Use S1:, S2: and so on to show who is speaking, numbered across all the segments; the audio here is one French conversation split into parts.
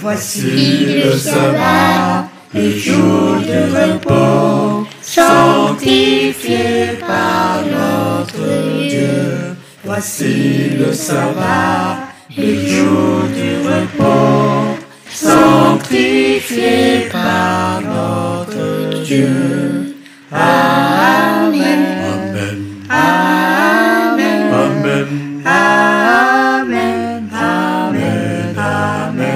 S1: Voici le sabbat, le jour de repos, sanctifié par notre Dieu. Voici le sabbat, le jour du repos, sanctifié par notre Dieu. Amen.
S2: Amen.
S1: Amen.
S2: Amen.
S1: Amen. Amen. Amen. Amen.
S2: Amen.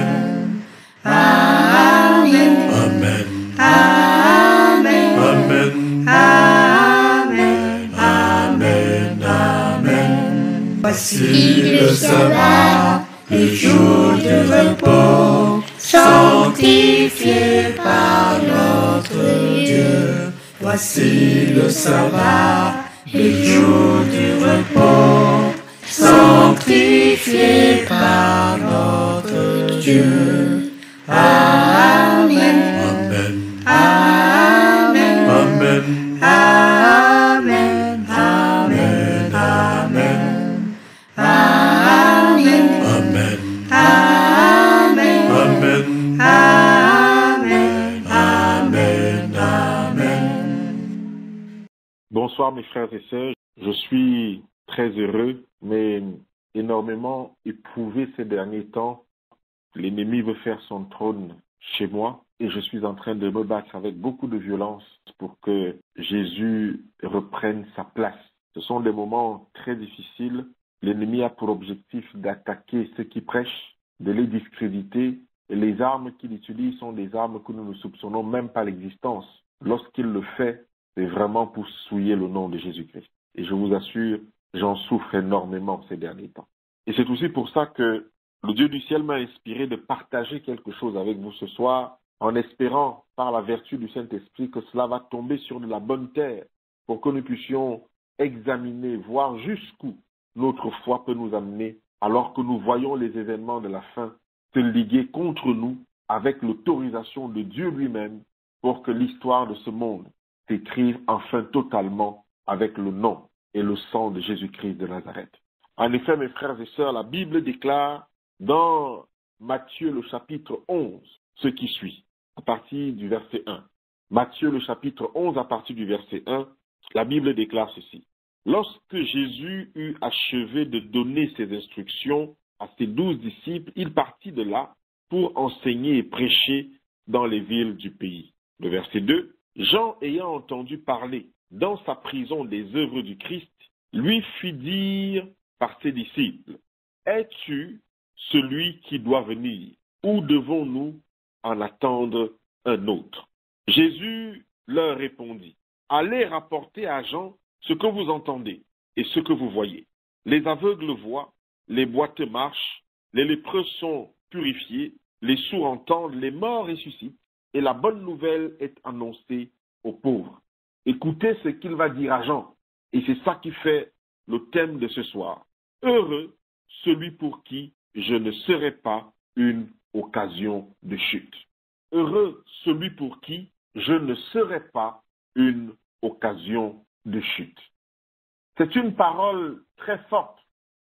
S1: Amen.
S2: Amen.
S1: Amen. Amen. Voici le sabbat, le jour de repos, sanctifié par notre Dieu. Voici le sabbat, le jour du repos, sanctifié par notre Dieu. Amen.
S2: Amen.
S1: Amen.
S2: Amen.
S1: Amen. Amen. Amen. Amen.
S2: Amen.
S1: Amen.
S2: Amen.
S1: Amen. Amen. Amen.
S3: Bonsoir mes frères et sœurs, je suis très heureux, mais énormément éprouvé ces derniers temps. L'ennemi veut faire son trône chez moi et je suis en train de me battre avec beaucoup de violence pour que Jésus reprenne sa place. Ce sont des moments très difficiles. L'ennemi a pour objectif d'attaquer ceux qui prêchent, de les discréditer, et les armes qu'il utilise sont des armes que nous ne soupçonnons même pas l'existence. Lorsqu'il le fait, c'est vraiment pour souiller le nom de Jésus-Christ. Et je vous assure, j'en souffre énormément ces derniers temps. Et c'est aussi pour ça que le Dieu du ciel m'a inspiré de partager quelque chose avec vous ce soir, en espérant, par la vertu du Saint-Esprit, que cela va tomber sur de la bonne terre, pour que nous puissions examiner, voir jusqu'où notre foi peut nous amener, alors que nous voyons les événements de la fin se liguer contre nous avec l'autorisation de Dieu lui-même, pour que l'histoire de ce monde s'écrive enfin totalement avec le nom et le sang de Jésus-Christ de Nazareth. En effet, mes frères et sœurs, la Bible déclare dans Matthieu le chapitre 11 ce qui suit, à partir du verset 1. Matthieu le chapitre 11 à partir du verset 1, la Bible déclare ceci. Lorsque Jésus eut achevé de donner ses instructions à ses 12 disciples, il partit de là pour enseigner et prêcher dans les villes du pays. Le verset 2. Jean, ayant entendu parler dans sa prison des œuvres du Christ, lui fit dire par ses disciples, « Es-tu celui qui doit venir, ou devons-nous en attendre un autre ?» Jésus leur répondit, « Allez rapporter à Jean ce que vous entendez et ce que vous voyez. Les aveugles voient, les boiteux marchent, les lépreux sont purifiés, les sourds entendent, les morts ressuscitent, et la bonne nouvelle est annoncée aux pauvres. » Écoutez ce qu'il va dire à Jean, et c'est ça qui fait le thème de ce soir. Heureux celui pour qui je ne serai pas une occasion de chute. Heureux celui pour qui je ne serai pas une occasion de chute. C'est une parole très forte,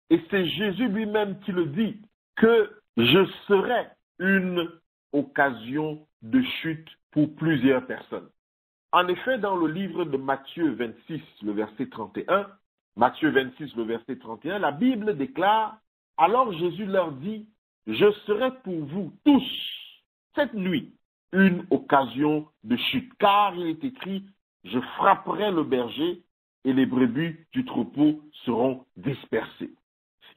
S3: et c'est Jésus lui-même qui le dit, que je serai une occasion de chute pour plusieurs personnes. En effet, dans le livre de Matthieu 26, le verset 31, Matthieu 26, le verset 31, la Bible déclare, « Alors Jésus leur dit, je serai pour vous tous, cette nuit, une occasion de chute. Car il est écrit, je frapperai le berger et les brebis du troupeau seront dispersées. »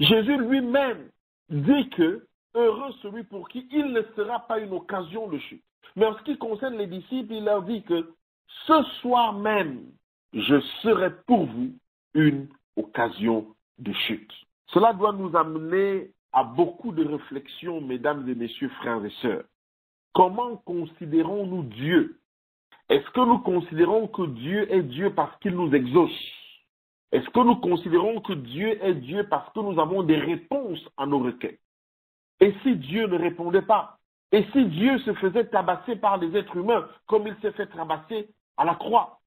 S3: Jésus lui-même dit que, heureux celui pour qui il ne sera pas une occasion de chute. Mais en ce qui concerne les disciples, il leur dit que ce soir même, je serai pour vous une occasion de chute. Cela doit nous amener à beaucoup de réflexions, mesdames et messieurs, frères et sœurs. Comment considérons-nous Dieu? Est-ce que nous considérons que Dieu est Dieu parce qu'il nous exauce? Est-ce que nous considérons que Dieu est Dieu parce que nous avons des réponses à nos requêtes? Et si Dieu ne répondait pas? Et si Dieu se faisait tabasser par les êtres humains comme il s'est fait tabasser à la croix?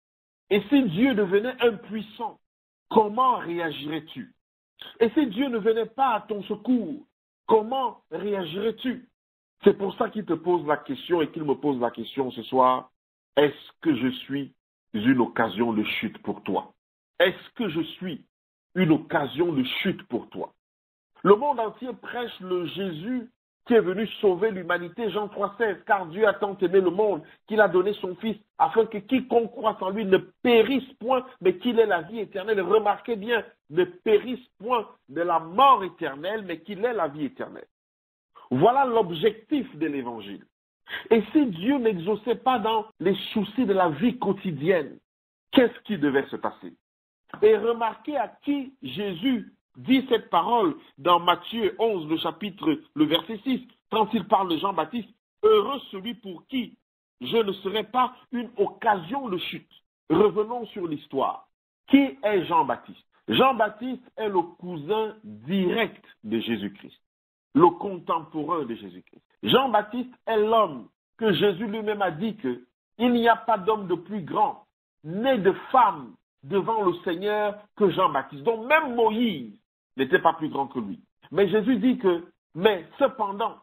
S3: Et si Dieu devenait impuissant, comment réagirais-tu? Et si Dieu ne venait pas à ton secours, comment réagirais-tu? C'est pour ça qu'il te pose la question et qu'il me pose la question ce soir. Est-ce que je suis une occasion de chute pour toi? Est-ce que je suis une occasion de chute pour toi? Le monde entier prêche le Jésus qui est venu sauver l'humanité, Jean 3,16, car Dieu a tant aimé le monde qu'il a donné son Fils, afin que quiconque croisse en lui ne périsse point, mais qu'il ait la vie éternelle. Remarquez bien, ne périsse point de la mort éternelle, mais qu'il ait la vie éternelle. Voilà l'objectif de l'Évangile. Et si Dieu n'exauçait pas dans les soucis de la vie quotidienne, qu'est-ce qui devait se passer? Et remarquez à qui Jésus dit cette parole dans Matthieu 11, le verset 6, quand il parle de Jean-Baptiste. Heureux celui pour qui je ne serai pas une occasion de chute. Revenons sur l'histoire. Qui est Jean-Baptiste? Jean-Baptiste est le cousin direct de Jésus-Christ, le contemporain de Jésus-Christ. Jean-Baptiste est l'homme que Jésus lui-même a dit que il n'y a pas d'homme de plus grand, né de femme, devant le Seigneur que Jean-Baptiste. Donc même Moïse n'était pas plus grand que lui. Mais Jésus dit que, mais cependant,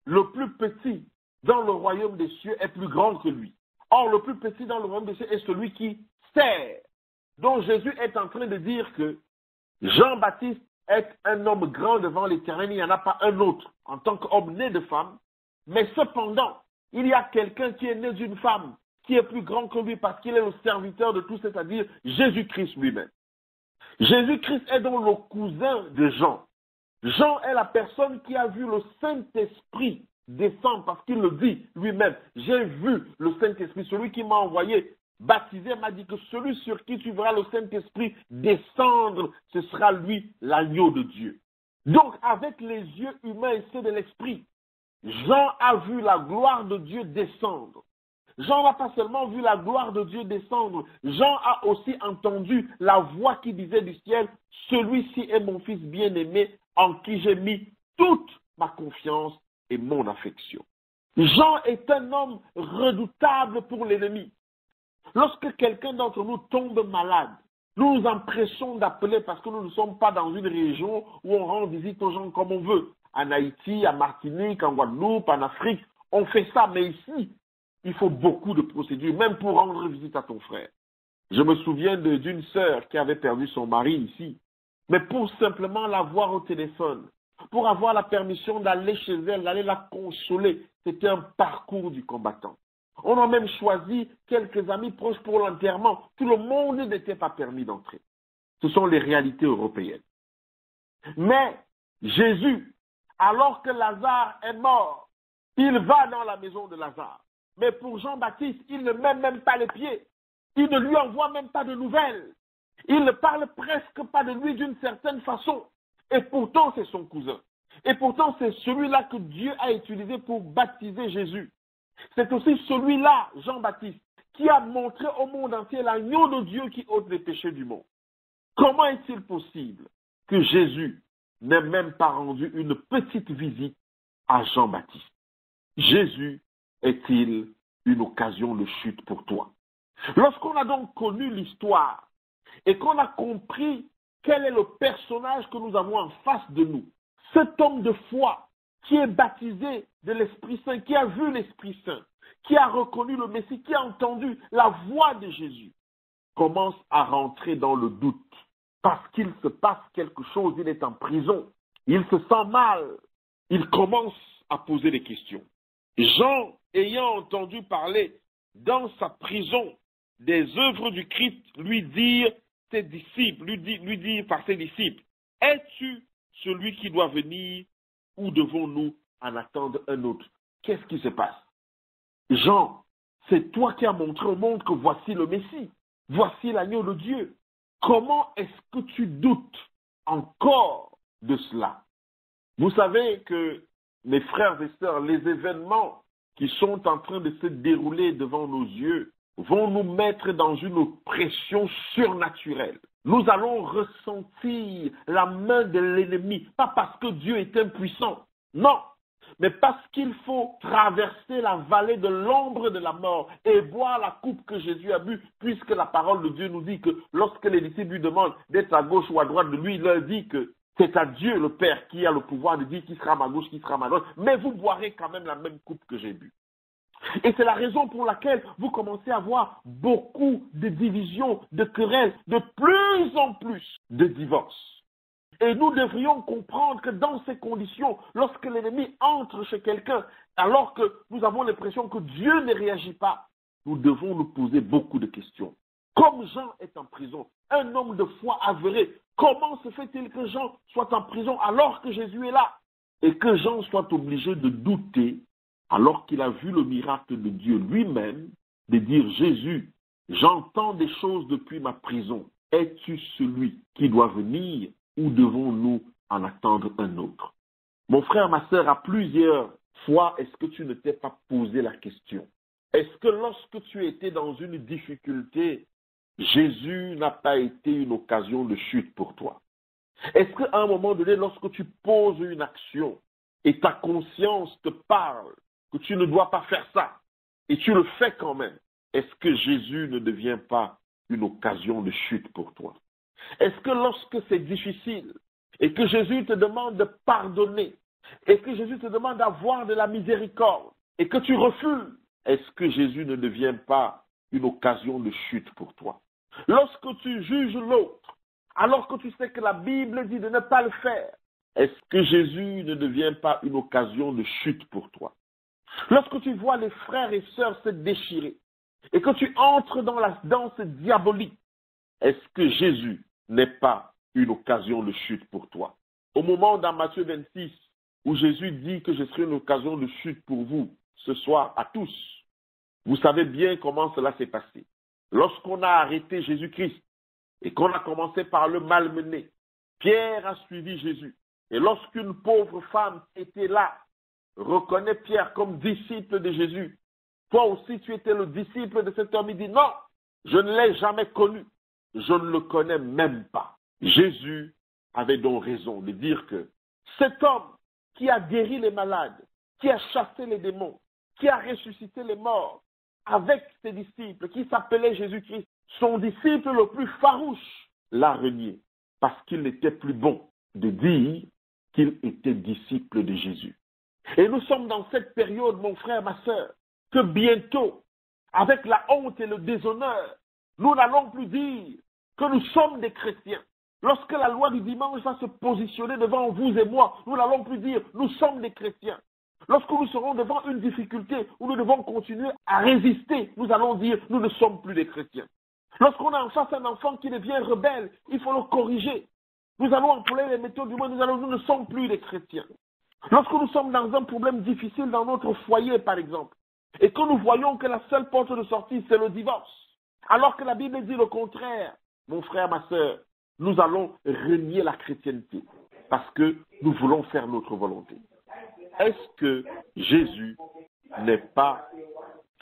S3: le plus petit dans le royaume des cieux est plus grand que lui. Or, le plus petit dans le royaume des cieux est celui qui sert. Donc Jésus est en train de dire que Jean-Baptiste est un homme grand devant l'Éternel, il n'y en a pas un autre en tant qu'homme né de femme. Mais cependant, il y a quelqu'un qui est né d'une femme, qui est plus grand que lui parce qu'il est le serviteur de tous, c'est-à-dire Jésus-Christ lui-même. Jésus-Christ est donc le cousin de Jean. Jean est la personne qui a vu le Saint-Esprit descendre parce qu'il le dit lui-même. J'ai vu le Saint-Esprit, celui qui m'a envoyé baptisé m'a dit que celui sur qui tu verras le Saint-Esprit descendre, ce sera lui l'agneau de Dieu. Donc avec les yeux humains et ceux de l'Esprit, Jean a vu la gloire de Dieu descendre. Jean n'a pas seulement vu la gloire de Dieu descendre, Jean a aussi entendu la voix qui disait du ciel, « Celui-ci est mon fils bien-aimé, en qui j'ai mis toute ma confiance et mon affection. » Jean est un homme redoutable pour l'ennemi. Lorsque quelqu'un d'entre nous tombe malade, nous nous empressons d'appeler parce que nous ne sommes pas dans une région où on rend visite aux gens comme on veut. En Haïti, à Martinique, en Guadeloupe, en Afrique, on fait ça, mais ici, il faut beaucoup de procédures, même pour rendre visite à ton frère. Je me souviens d'une sœur qui avait perdu son mari ici, mais pour simplement la voir au téléphone, pour avoir la permission d'aller chez elle, d'aller la consoler, c'était un parcours du combattant. On a même choisi quelques amis proches pour l'enterrement. Tout le monde n'était pas permis d'entrer. Ce sont les réalités européennes. Mais Jésus, alors que Lazare est mort, il va dans la maison de Lazare. Mais pour Jean-Baptiste, il ne met même pas les pieds. Il ne lui envoie même pas de nouvelles. Il ne parle presque pas de lui d'une certaine façon. Et pourtant, c'est son cousin. Et pourtant, c'est celui-là que Dieu a utilisé pour baptiser Jésus. C'est aussi celui-là, Jean-Baptiste, qui a montré au monde entier l'agneau de Dieu qui ôte les péchés du monde. Comment est-il possible que Jésus n'ait même pas rendu une petite visite à Jean-Baptiste? Jésus est-il une occasion de chute pour toi? Lorsqu'on a donc connu l'histoire et qu'on a compris quel est le personnage que nous avons en face de nous, cet homme de foi qui est baptisé de l'Esprit Saint, qui a vu l'Esprit Saint, qui a reconnu le Messie, qui a entendu la voix de Jésus, commence à rentrer dans le doute parce qu'il se passe quelque chose, il est en prison, il se sent mal, il commence à poser des questions. Jean, ayant entendu parler dans sa prison des œuvres du Christ, lui dire par ses disciples, es-tu celui qui doit venir ou devons-nous en attendre un autre? Qu'est-ce qui se passe? Jean, c'est toi qui as montré au monde que voici le Messie, voici l'agneau de Dieu. Comment est-ce que tu doutes encore de cela? Vous savez que, mes frères et sœurs, les événements qui sont en train de se dérouler devant nos yeux vont nous mettre dans une pression surnaturelle. Nous allons ressentir la main de l'ennemi, pas parce que Dieu est impuissant, non, mais parce qu'il faut traverser la vallée de l'ombre de la mort et boire la coupe que Jésus a bu, puisque la parole de Dieu nous dit que lorsque les disciples lui demandent d'être à gauche ou à droite de lui, il leur dit que C'est à Dieu le Père qui a le pouvoir de dire qui sera à ma gauche, qui sera à ma droite, mais vous boirez quand même la même coupe que j'ai bu. Et c'est la raison pour laquelle vous commencez à voir beaucoup de divisions, de querelles, de plus en plus de divorces. Et nous devrions comprendre que dans ces conditions, lorsque l'ennemi entre chez quelqu'un, alors que nous avons l'impression que Dieu ne réagit pas, nous devons nous poser beaucoup de questions. Comme Jean est en prison, un homme de foi avéré, comment se fait-il que Jean soit en prison alors que Jésus est là? Et que Jean soit obligé de douter alors qu'il a vu le miracle de Dieu lui-même, de dire Jésus, j'entends des choses depuis ma prison. Es-tu celui qui doit venir ou devons-nous en attendre un autre? Mon frère, ma sœur, à plusieurs fois, est-ce que tu ne t'es pas posé la question? Est-ce que lorsque tu étais dans une difficulté, Jésus n'a pas été une occasion de chute pour toi? Est-ce qu'à un moment donné, lorsque tu poses une action et ta conscience te parle que tu ne dois pas faire ça et tu le fais quand même, est-ce que Jésus ne devient pas une occasion de chute pour toi? Est-ce que lorsque c'est difficile et que Jésus te demande de pardonner et que Jésus te demande d'avoir de la miséricorde et que tu refuses, est-ce que Jésus ne devient pas une occasion de chute pour toi? Lorsque tu juges l'autre, alors que tu sais que la Bible dit de ne pas le faire, est-ce que Jésus ne devient pas une occasion de chute pour toi? Lorsque tu vois les frères et sœurs se déchirer et que tu entres dans la danse diabolique, est-ce que Jésus n'est pas une occasion de chute pour toi? Au moment dans Matthieu 26 où Jésus dit que je serai une occasion de chute pour vous ce soir à tous, vous savez bien comment cela s'est passé. Lorsqu'on a arrêté Jésus-Christ et qu'on a commencé par le malmener, Pierre a suivi Jésus. Et lorsqu'une pauvre femme était là, reconnaît Pierre comme disciple de Jésus, toi aussi tu étais le disciple de cet homme, il dit non, je ne l'ai jamais connu, je ne le connais même pas. Jésus avait donc raison de dire que cet homme qui a guéri les malades, qui a chassé les démons, qui a ressuscité les morts, avec ses disciples, qui s'appelait Jésus-Christ, son disciple le plus farouche, l'a renié, parce qu'il n'était plus bon de dire qu'il était disciple de Jésus. Et nous sommes dans cette période, mon frère, ma sœur, que bientôt, avec la honte et le déshonneur, nous n'allons plus dire que nous sommes des chrétiens. Lorsque la loi du dimanche va se positionner devant vous et moi, nous n'allons plus dire nous sommes des chrétiens. Lorsque nous serons devant une difficulté où nous devons continuer à résister, nous allons dire nous ne sommes plus des chrétiens. Lorsqu'on a en face un enfant qui devient rebelle, il faut le corriger. Nous allons employer les méthodes du monde, nous ne sommes plus des chrétiens. Lorsque nous sommes dans un problème difficile dans notre foyer, par exemple, et que nous voyons que la seule porte de sortie, c'est le divorce, alors que la Bible dit le contraire, mon frère, ma sœur, nous allons renier la chrétienté parce que nous voulons faire notre volonté. Est-ce que Jésus n'est pas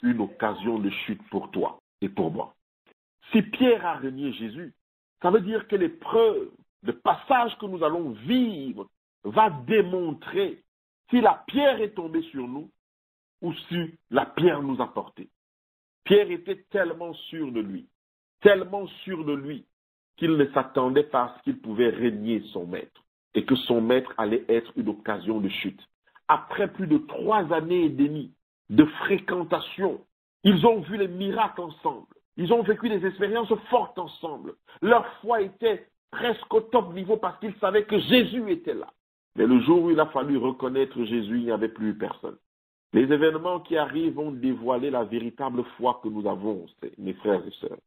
S3: une occasion de chute pour toi et pour moi? Si Pierre a renié Jésus, ça veut dire que l'épreuve, le passage que nous allons vivre va démontrer si la pierre est tombée sur nous ou si la pierre nous a portés. Pierre était tellement sûr de lui qu'il ne s'attendait pas à ce qu'il pouvait régner son maître et que son maître allait être une occasion de chute. Après plus de 3 années et demie de fréquentation, ils ont vu les miracles ensemble. Ils ont vécu des expériences fortes ensemble. Leur foi était presque au top niveau parce qu'ils savaient que Jésus était là. Mais le jour où il a fallu reconnaître Jésus, il n'y avait plus personne. Les événements qui arrivent vont dévoiler la véritable foi que nous avons, mes frères et sœurs.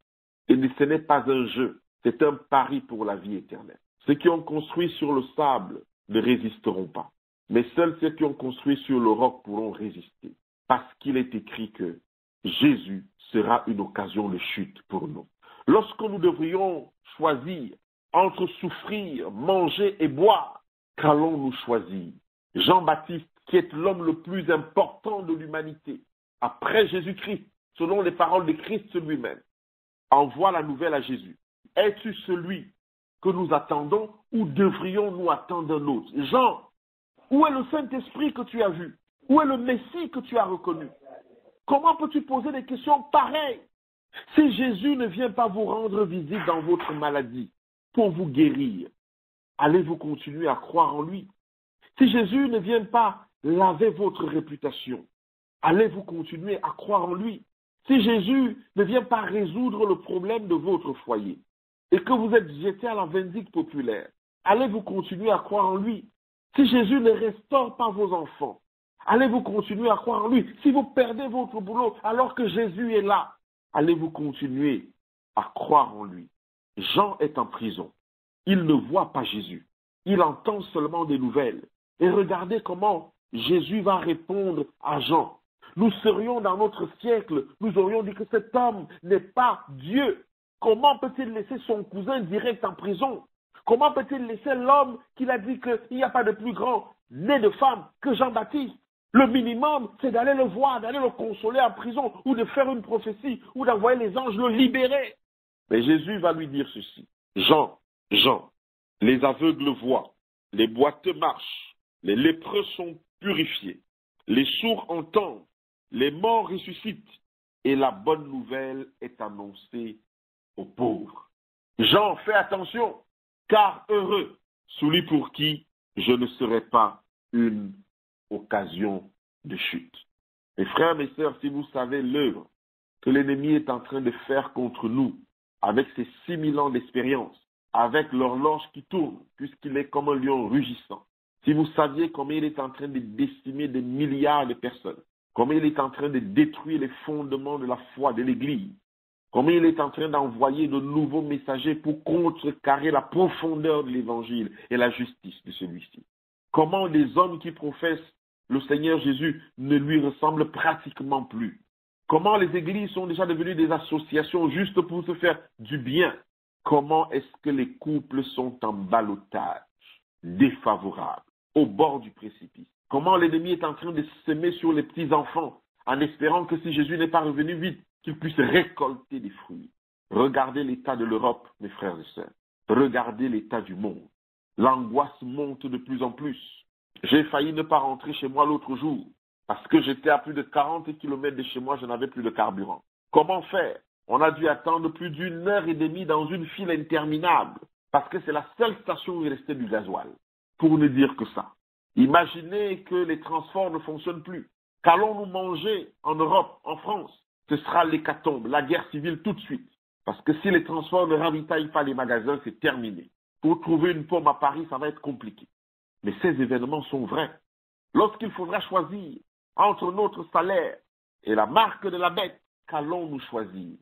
S3: Et ce n'est pas un jeu, c'est un pari pour la vie éternelle. Ceux qui ont construit sur le sable ne résisteront pas. Mais seuls ceux qui ont construit sur le roc pourront résister. Parce qu'il est écrit que Jésus sera une occasion de chute pour nous. Lorsque nous devrions choisir entre souffrir, manger et boire, qu'allons-nous choisir? Jean-Baptiste, qui est l'homme le plus important de l'humanité, après Jésus-Christ, selon les paroles de Christ lui-même, envoie la nouvelle à Jésus. Es-tu celui que nous attendons ou devrions-nous attendre un autre? Jean, où est le Saint-Esprit que tu as vu? Où est le Messie que tu as reconnu? Comment peux-tu poser des questions pareilles si Jésus ne vient pas vous rendre visite dans votre maladie pour vous guérir? allez-vous continuer à croire en lui? Si Jésus ne vient pas laver votre réputation, allez-vous continuer à croire en lui? Si Jésus ne vient pas résoudre le problème de votre foyer et que vous êtes jeté à la vindicte populaire, allez-vous continuer à croire en lui? Si Jésus ne restaure pas vos enfants, allez-vous continuer à croire en lui? Si vous perdez votre boulot alors que Jésus est là, allez-vous continuer à croire en lui? Jean est en prison. Il ne voit pas Jésus. Il entend seulement des nouvelles. Et regardez comment Jésus va répondre à Jean. Nous serions dans notre siècle, nous aurions dit que cet homme n'est pas Dieu. Comment peut-il laisser son cousin direct en prison? Comment peut-il laisser l'homme qu'il a dit qu'il n'y a pas de plus grand né de femme que Jean-Baptiste? Le minimum, c'est d'aller le voir, d'aller le consoler en prison, ou de faire une prophétie, ou d'envoyer les anges le libérer. Mais Jésus va lui dire ceci. Jean, les aveugles voient, les boiteux marchent, les lépreux sont purifiés, les sourds entendent, les morts ressuscitent, et la bonne nouvelle est annoncée aux pauvres. Jean, fais attention, car heureux celui pour qui je ne serai pas une occasion de chute. Mes frères, mes sœurs, si vous savez l'œuvre que l'ennemi est en train de faire contre nous, avec ses 6000 ans d'expérience, avec l'horloge qui tourne, puisqu'il est comme un lion rugissant, si vous saviez combien il est en train de décimer des milliards de personnes, combien il est en train de détruire les fondements de la foi de l'Église, combien il est en train d'envoyer de nouveaux messagers pour contrecarrer la profondeur de l'Évangile et la justice de celui-ci. Comment des hommes qui professent le Seigneur Jésus ne lui ressemblent pratiquement plus. Comment les églises sont déjà devenues des associations juste pour se faire du bien. Comment est-ce que les couples sont en ballottage, défavorables, au bord du précipice. Comment l'ennemi est en train de semer sur les petits-enfants en espérant que si Jésus n'est pas revenu vite, qu'il puisse récolter des fruits. Regardez l'état de l'Europe, mes frères et sœurs. Regardez l'état du monde. L'angoisse monte de plus en plus. J'ai failli ne pas rentrer chez moi l'autre jour parce que j'étais à plus de 40 km de chez moi, je n'avais plus de carburant. Comment faire? On a dû attendre plus d'1 heure et demie dans une file interminable parce que c'est la seule station où il restait du gasoil. Pour ne dire que ça. Imaginez que les transports ne fonctionnent plus. Qu'allons-nous manger en Europe, en France? Ce sera l'hécatombe, la guerre civile tout de suite. Parce que si les transports ne ravitaillent pas les magasins, c'est terminé. Pour trouver une pomme à Paris, ça va être compliqué. Mais ces événements sont vrais. Lorsqu'il faudra choisir entre notre salaire et la marque de la bête, qu'allons-nous choisir?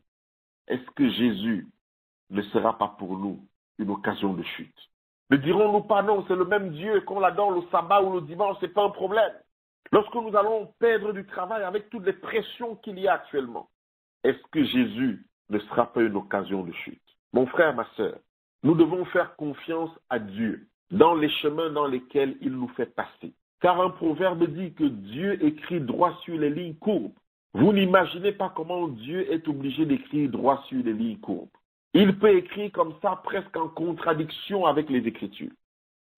S3: Est-ce que Jésus ne sera pas pour nous une occasion de chute? Ne dirons-nous pas non, c'est le même Dieu, qu'on l'adore le sabbat ou le dimanche, ce n'est pas un problème. Lorsque nous allons perdre du travail avec toutes les pressions qu'il y a actuellement, est-ce que Jésus ne sera pas une occasion de chute? Mon frère, ma sœur, nous devons faire confiance à Dieu dans les chemins dans lesquels il nous fait passer. Car un proverbe dit que Dieu écrit droit sur les lignes courbes. Vous n'imaginez pas comment Dieu est obligé d'écrire droit sur les lignes courbes. Il peut écrire comme ça presque en contradiction avec les Écritures.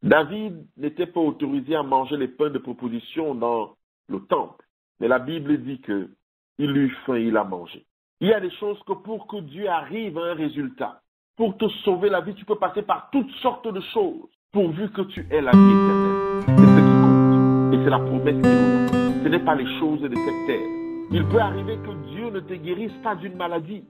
S3: David n'était pas autorisé à manger les pains de proposition dans le temple. Mais la Bible dit qu'il eut faim, il a mangé. Il y a des choses que pour que Dieu arrive à un résultat, pour te sauver la vie, tu peux passer par toutes sortes de choses, pourvu que tu aies la vie éternelle. C'est ce qui compte. Et c'est la promesse qu'il nous donne. Ce n'est pas les choses de cette terre. Il peut arriver que Dieu ne te guérisse pas d'une maladie.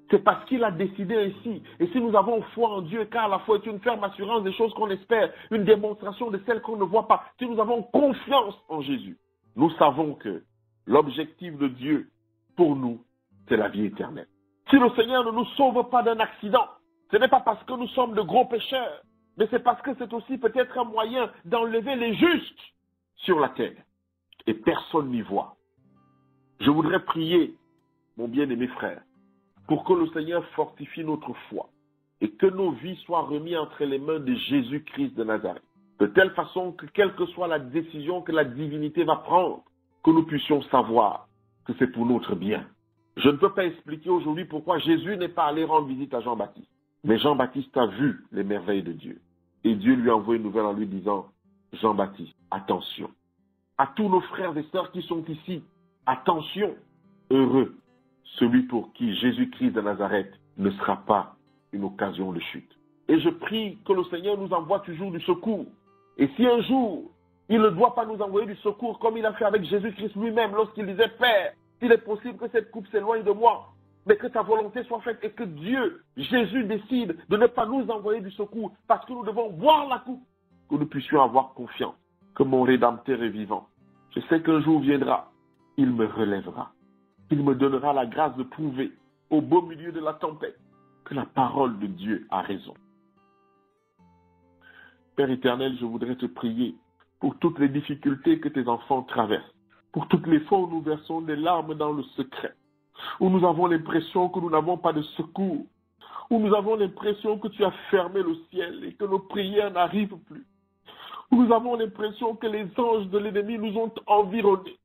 S3: C'est parce qu'il a décidé ainsi. Et si nous avons foi en Dieu, car la foi est une ferme assurance des choses qu'on espère, une démonstration de celles qu'on ne voit pas, si nous avons confiance en Jésus, nous savons que l'objectif de Dieu pour nous, c'est la vie éternelle. Si le Seigneur ne nous sauve pas d'un accident, ce n'est pas parce que nous sommes de gros pécheurs, mais c'est parce que c'est aussi peut-être un moyen d'enlever les justes sur la terre. Et personne n'y voit. Je voudrais prier, mon bien-aimé frère, pour que le Seigneur fortifie notre foi et que nos vies soient remises entre les mains de Jésus-Christ de Nazareth. De telle façon que quelle que soit la décision que la divinité va prendre, que nous puissions savoir que c'est pour notre bien. Je ne peux pas expliquer aujourd'hui pourquoi Jésus n'est pas allé rendre visite à Jean-Baptiste. Mais Jean-Baptiste a vu les merveilles de Dieu. Et Dieu lui a envoyé une nouvelle en lui disant, Jean-Baptiste, attention. À tous nos frères et sœurs qui sont ici, attention, heureux, celui pour qui Jésus-Christ de Nazareth ne sera pas une occasion de chute. Et je prie que le Seigneur nous envoie toujours du secours. Et si un jour, il ne doit pas nous envoyer du secours comme il a fait avec Jésus-Christ lui-même lorsqu'il disait « Père, il est possible que cette coupe s'éloigne de moi, mais que ta volonté soit faite et que Dieu, Jésus décide de ne pas nous envoyer du secours parce que nous devons voir la coupe, que nous puissions avoir confiance que mon Rédempteur est vivant. Je sais qu'un jour viendra, il me relèvera. Il me donnera la grâce de prouver au beau milieu de la tempête que la parole de Dieu a raison. Père éternel, je voudrais te prier pour toutes les difficultés que tes enfants traversent, pour toutes les fois où nous versons des larmes dans le secret, où nous avons l'impression que nous n'avons pas de secours, où nous avons l'impression que tu as fermé le ciel et que nos prières n'arrivent plus, où nous avons l'impression que les anges de l'ennemi nous ont environnés,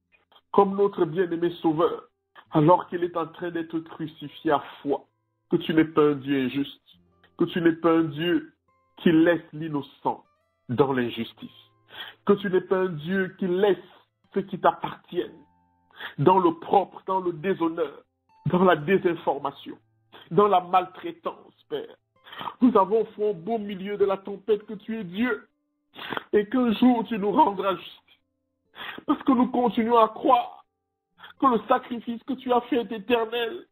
S3: comme notre bien-aimé Sauveur, alors qu'il est en train d'être crucifié à foi, que tu n'es pas un Dieu injuste, que tu n'es pas un Dieu qui laisse l'innocent dans l'injustice, que tu n'es pas un Dieu qui laisse ceux qui t'appartiennent dans le propre, dans le déshonneur, dans la désinformation, dans la maltraitance, Père. Nous avons foi au beau milieu de la tempête que tu es Dieu et qu'un jour tu nous rendras justice. Parce que nous continuons à croire que le sacrifice que tu as fait est éternel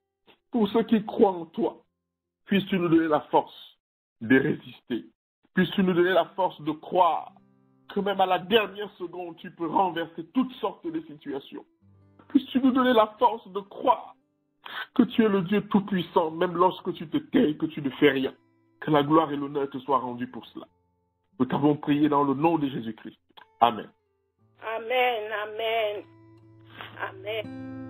S3: pour ceux qui croient en toi. Puisses-tu nous donner la force de résister. Puisses-tu nous donner la force de croire que même à la dernière seconde, tu peux renverser toutes sortes de situations. Puisses-tu nous donner la force de croire que tu es le Dieu Tout-Puissant, même lorsque tu te tais et que tu ne fais rien. Que la gloire et l'honneur te soient rendus pour cela. Nous t'avons prié dans le nom de Jésus-Christ. Amen.
S4: Amen, amen, amen.